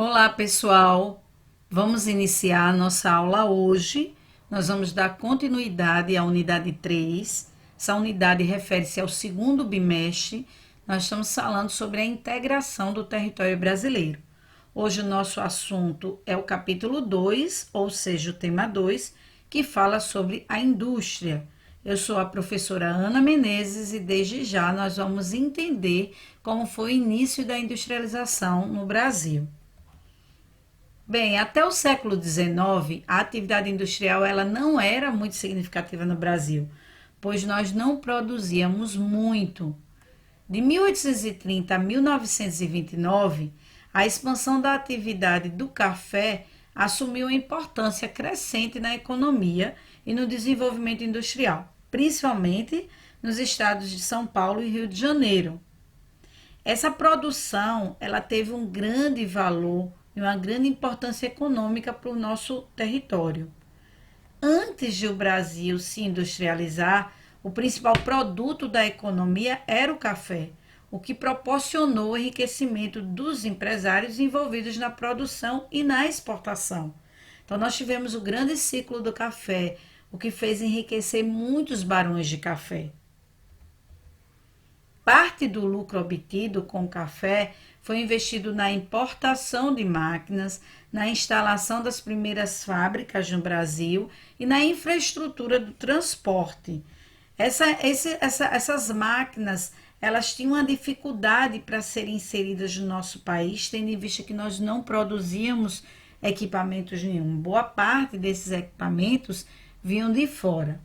Olá, pessoal. Vamos iniciar a nossa aula hoje. Nós vamos dar continuidade à unidade 3. Essa unidade refere-se ao segundo bimestre. Nós estamos falando sobre a integração do território brasileiro. Hoje o nosso assunto é o capítulo 2, ou seja, o tema 2, que fala sobre a indústria. Eu sou a professora Ana Menezes e desde já nós vamos entender como foi o início da industrialização no Brasil. Bem, até o século XIX, a atividade industrial ela não era muito significativa no Brasil, pois nós não produzíamos muito. De 1830 a 1929, a expansão da atividade do café assumiu uma importância crescente na economia e no desenvolvimento industrial, principalmente nos estados de São Paulo e Rio de Janeiro. Essa produção, ela teve um grande valor e uma grande importância econômica para o nosso território. Antes de o Brasil se industrializar, o principal produto da economia era o café, o que proporcionou o enriquecimento dos empresários envolvidos na produção e na exportação. Então, nós tivemos o grande ciclo do café, o que fez enriquecer muitos barões de café. Parte do lucro obtido com o café foi investido na importação de máquinas, na instalação das primeiras fábricas no Brasil e na infraestrutura do transporte. Essas máquinas elas tinham uma dificuldade para serem inseridas no nosso país, tendo em vista que nós não produzíamos equipamentos nenhum. Boa parte desses equipamentos vinham de fora.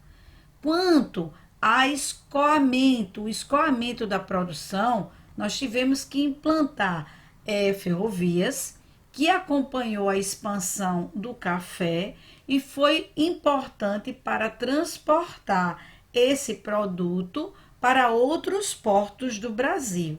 Quanto a escoamento, o escoamento da produção, nós tivemos que implantar ferrovias, que acompanhou a expansão do café e foi importante para transportar esse produto para outros portos do Brasil.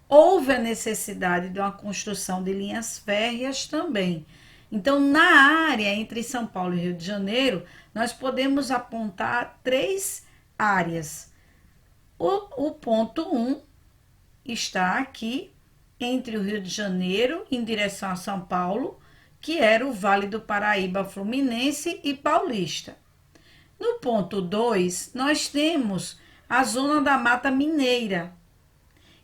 Houve a necessidade de uma construção de linhas férreas também. Então, na área entre São Paulo e Rio de Janeiro, nós podemos apontar três áreas. O ponto 1 está aqui entre o Rio de Janeiro em direção a São Paulo, que era o Vale do Paraíba Fluminense e Paulista. No ponto 2, nós temos a zona da Mata Mineira.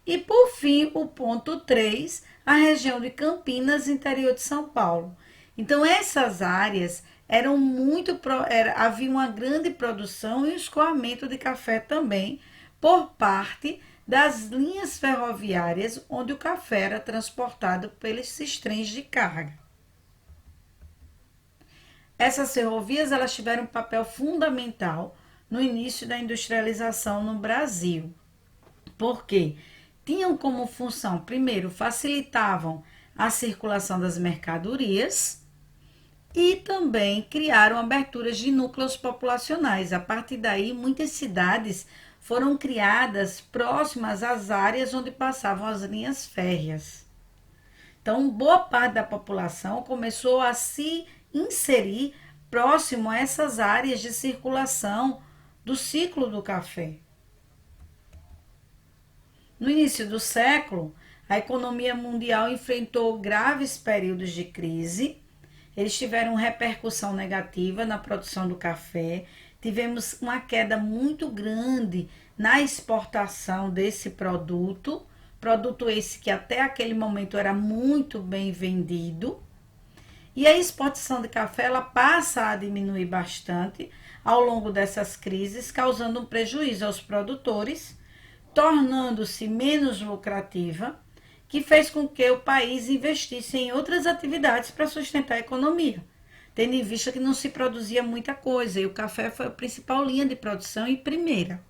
E por fim, o ponto 3, a região de Campinas, interior de São Paulo. Então, essas áreas eram havia uma grande produção e escoamento de café também por parte das linhas ferroviárias onde o café era transportado pelos trens de carga. Essas ferrovias elas tiveram um papel fundamental no início da industrialização no Brasil. Por quê? Tinham como função, primeiro, facilitavam a circulação das mercadorias e também criaram aberturas de núcleos populacionais. A partir daí, muitas cidades foram criadas próximas às áreas onde passavam as linhas férreas. Então, boa parte da população começou a se inserir próximo a essas áreas de circulação do ciclo do café. No início do século, a economia mundial enfrentou graves períodos de crise. Eles tiveram repercussão negativa na produção do café. Tivemos uma queda muito grande na exportação desse produto esse que até aquele momento era muito bem vendido. E a exportação de café ela passa a diminuir bastante ao longo dessas crises, causando um prejuízo aos produtores, tornando-se menos lucrativa, que fez com que o país investisse em outras atividades para sustentar a economia, tendo em vista que não se produzia muita coisa e o café foi a principal linha de produção e primeira.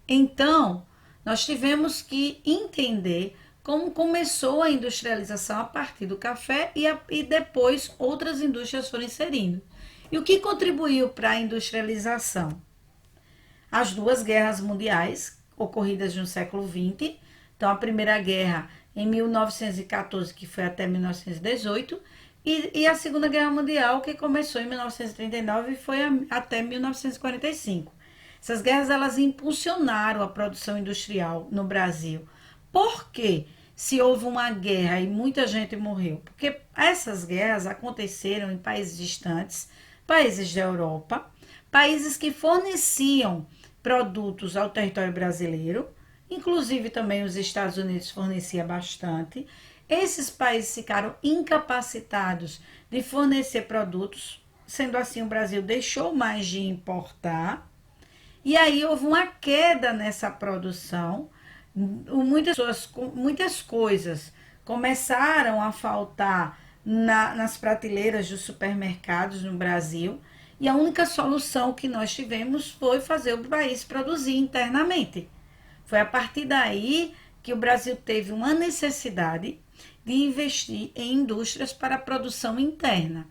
Então, nós tivemos que entender como começou a industrialização a partir do café e depois outras indústrias foram inserindo. E o que contribuiu para a industrialização? As duas guerras mundiais ocorridas no século XX. Então, a Primeira Guerra em 1914, que foi até 1918, e a Segunda Guerra Mundial, que começou em 1939 e foi até 1945. Essas guerras elas impulsionaram a produção industrial no Brasil. Por quê? se houve uma guerra e muita gente morreu? Porque essas guerras aconteceram em países distantes, países da Europa, países que forneciam produtos ao território brasileiro, inclusive também os Estados Unidos fornecia bastante. Esses países ficaram incapacitados de fornecer produtos, sendo assim o Brasil deixou mais de importar, e aí houve uma queda nessa produção. Muitas coisas começaram a faltar nas prateleiras dos supermercados no Brasil, e a única solução que nós tivemos foi fazer o país produzir internamente. Foi a partir daí que o Brasil teve uma necessidade de investir em indústrias para a produção interna.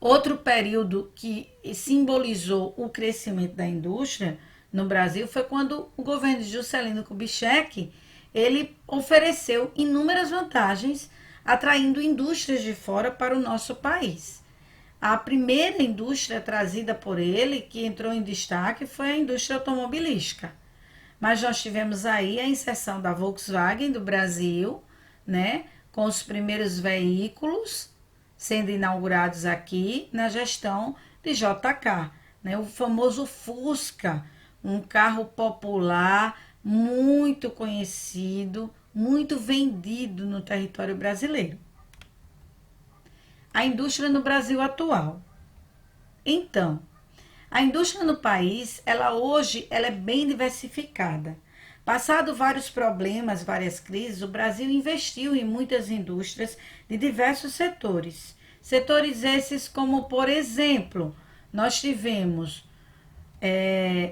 Outro período que simbolizou o crescimento da indústria no Brasil foi quando o governo de Juscelino Kubitschek ele ofereceu inúmeras vantagens, atraindo indústrias de fora para o nosso país. A primeira indústria trazida por ele, que entrou em destaque, foi a indústria automobilística. Mas nós tivemos aí a inserção da Volkswagen do Brasil, né, com os primeiros veículos sendo inaugurados aqui na gestão de JK, né, o famoso Fusca, um carro popular, muito conhecido, muito vendido no território brasileiro. A indústria no Brasil atual. Então, a indústria no país, hoje é bem diversificada. Passado vários problemas, várias crises, o Brasil investiu em muitas indústrias de diversos setores. Setores esses como, por exemplo, nós tivemos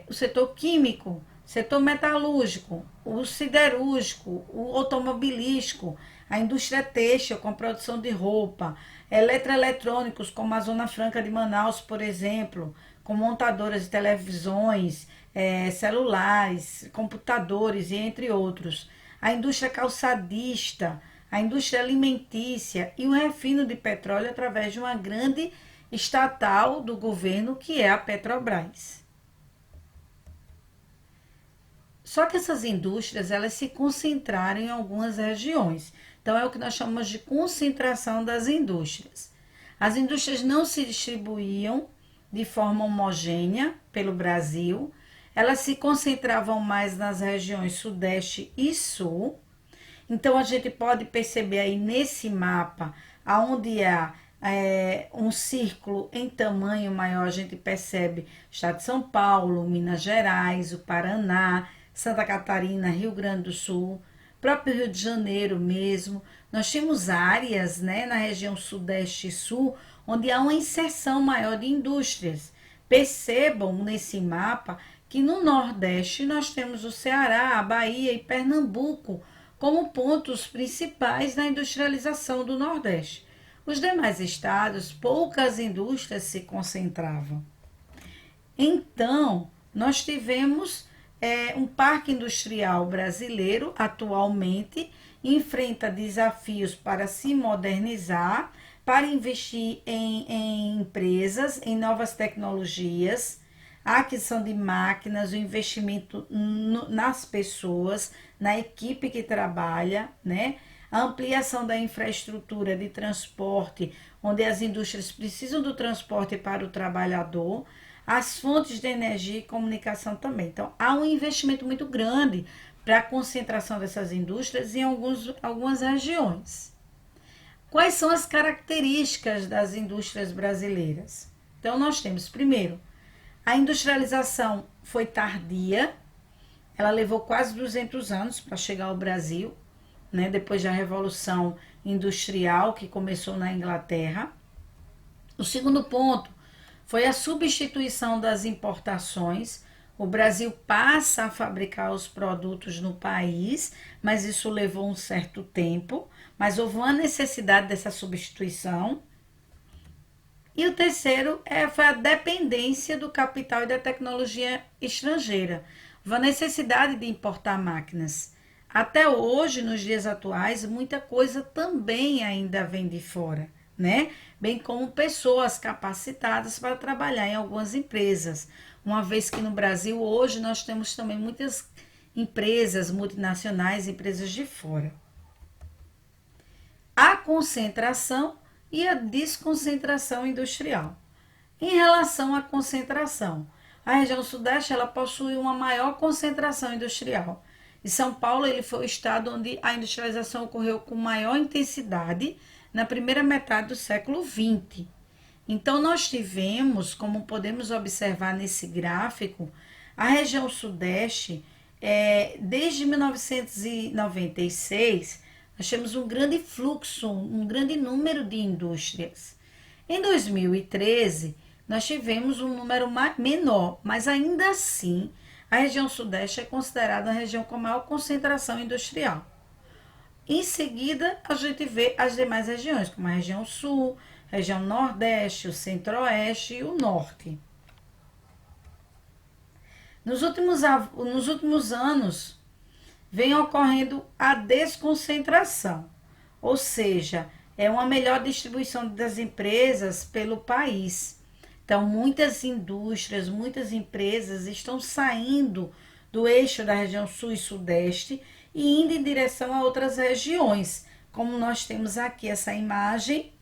o setor químico, setor metalúrgico, o siderúrgico, o automobilístico, a indústria têxtil com produção de roupa, eletroeletrônicos como a Zona Franca de Manaus, por exemplo, com montadoras de televisões, celulares, computadores e entre outros. A indústria calçadista, a indústria alimentícia e o refino de petróleo através de uma grande estatal do governo que é a Petrobras. Só que essas indústrias, elas se concentraram em algumas regiões. Então, é o que nós chamamos de concentração das indústrias. As indústrias não se distribuíam de forma homogênea pelo Brasil. Elas se concentravam mais nas regiões Sudeste e Sul. Então, a gente pode perceber aí nesse mapa, onde há um círculo em tamanho maior, a gente percebe o estado de São Paulo, Minas Gerais, o Paraná, Santa Catarina, Rio Grande do Sul, próprio Rio de Janeiro mesmo. Nós temos áreas, né, na região Sudeste e Sul, onde há uma inserção maior de indústrias. Percebam nesse mapa que no Nordeste nós temos o Ceará, a Bahia e Pernambuco como pontos principais da industrialização do Nordeste. Os demais estados, poucas indústrias se concentravam. Então, nós tivemos um parque industrial brasileiro atualmente enfrenta desafios para se modernizar, para investir em empresas, em novas tecnologias, a aquisição de máquinas, o investimento nas pessoas, na equipe que trabalha, né? A ampliação da infraestrutura de transporte, onde as indústrias precisam do transporte para o trabalhador, as fontes de energia e comunicação também. Então, há um investimento muito grande para a concentração dessas indústrias em algumas regiões. Quais são as características das indústrias brasileiras? Então, nós temos, primeiro, a industrialização foi tardia, ela levou quase 200 anos para chegar ao Brasil, né, depois da Revolução Industrial, que começou na Inglaterra. O segundo ponto foi a substituição das importações. O Brasil passa a fabricar os produtos no país, mas isso levou um certo tempo, mas houve uma necessidade dessa substituição. E o terceiro foi a dependência do capital e da tecnologia estrangeira. Houve a necessidade de importar máquinas. Até hoje, nos dias atuais, muita coisa também ainda vem de fora, né? Bem como pessoas capacitadas para trabalhar em algumas empresas. Uma vez que no Brasil, hoje, nós temos também muitas empresas multinacionais, empresas de fora. concentração e a desconcentração industrial. Em relação à concentração, a região sudeste ela possui uma maior concentração industrial. E São Paulo ele foi o estado onde a industrialização ocorreu com maior intensidade na primeira metade do século XX. Então, nós tivemos, como podemos observar nesse gráfico, a região sudeste, desde 1996, nós temos um grande fluxo, um grande número de indústrias. Em 2013, nós tivemos um número menor, mas ainda assim, a região sudeste é considerada a região com maior concentração industrial. Em seguida, a gente vê as demais regiões, como a região sul, a região nordeste, o centro-oeste e o norte. Nos últimos anos, vem ocorrendo a desconcentração, ou seja, é uma melhor distribuição das empresas pelo país. Então, muitas indústrias, muitas empresas estão saindo do eixo da região sul e sudeste e indo em direção a outras regiões, como nós temos aqui essa imagem,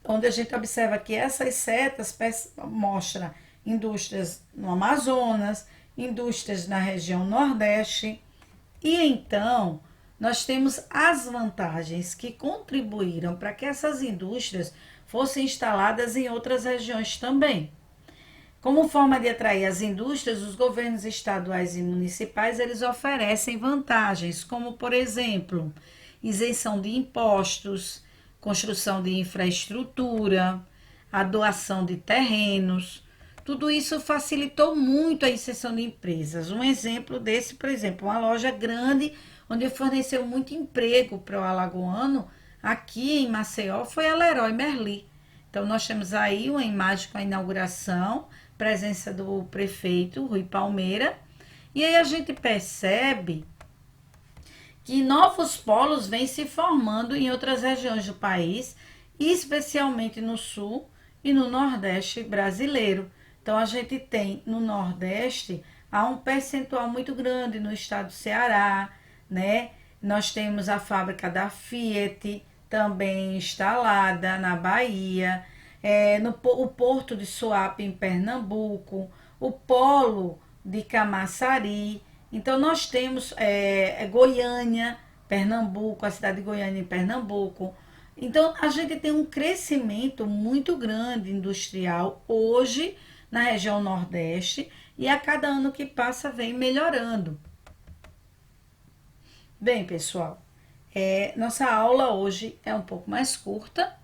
onde a gente observa que essas setas mostram indústrias no Amazonas, indústrias na região nordeste, e então nós temos as vantagens que contribuíram para que essas indústrias fossem instaladas em outras regiões também. Como forma de atrair as indústrias, os governos estaduais e municipais eles oferecem vantagens, como por exemplo, isenção de impostos, construção de infraestrutura, a doação de terrenos. Tudo isso facilitou muito a inserção de empresas. Um exemplo desse, por exemplo, uma loja grande onde forneceu muito emprego para o alagoano, aqui em Maceió, foi a Leroy Merlin. Então, nós temos aí uma imagem com a inauguração, presença do prefeito Rui Palmeira, e aí a gente percebe que novos polos vêm se formando em outras regiões do país, especialmente no sul e no nordeste brasileiro. Então, a gente tem no nordeste, há um percentual muito grande no estado do Ceará, né? Nós temos a fábrica da Fiat, também instalada na Bahia, o Porto de Suape, em Pernambuco, o Polo de Camaçari. Então, nós temos Goiânia, Pernambuco, a cidade de Goiânia, em Pernambuco. Então, a gente tem um crescimento muito grande industrial hoje na região Nordeste e a cada ano que passa vem melhorando. Bem, pessoal, nossa aula hoje é um pouco mais curta.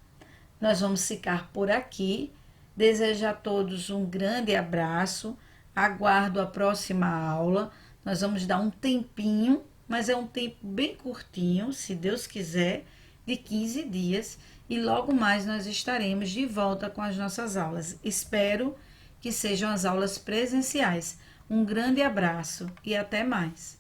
Nós vamos ficar por aqui. Desejo a todos um grande abraço. Aguardo a próxima aula. Nós vamos dar um tempinho, mas é um tempo bem curtinho, se Deus quiser, de 15 dias. E logo mais nós estaremos de volta com as nossas aulas. Espero que sejam as aulas presenciais. Um grande abraço e até mais.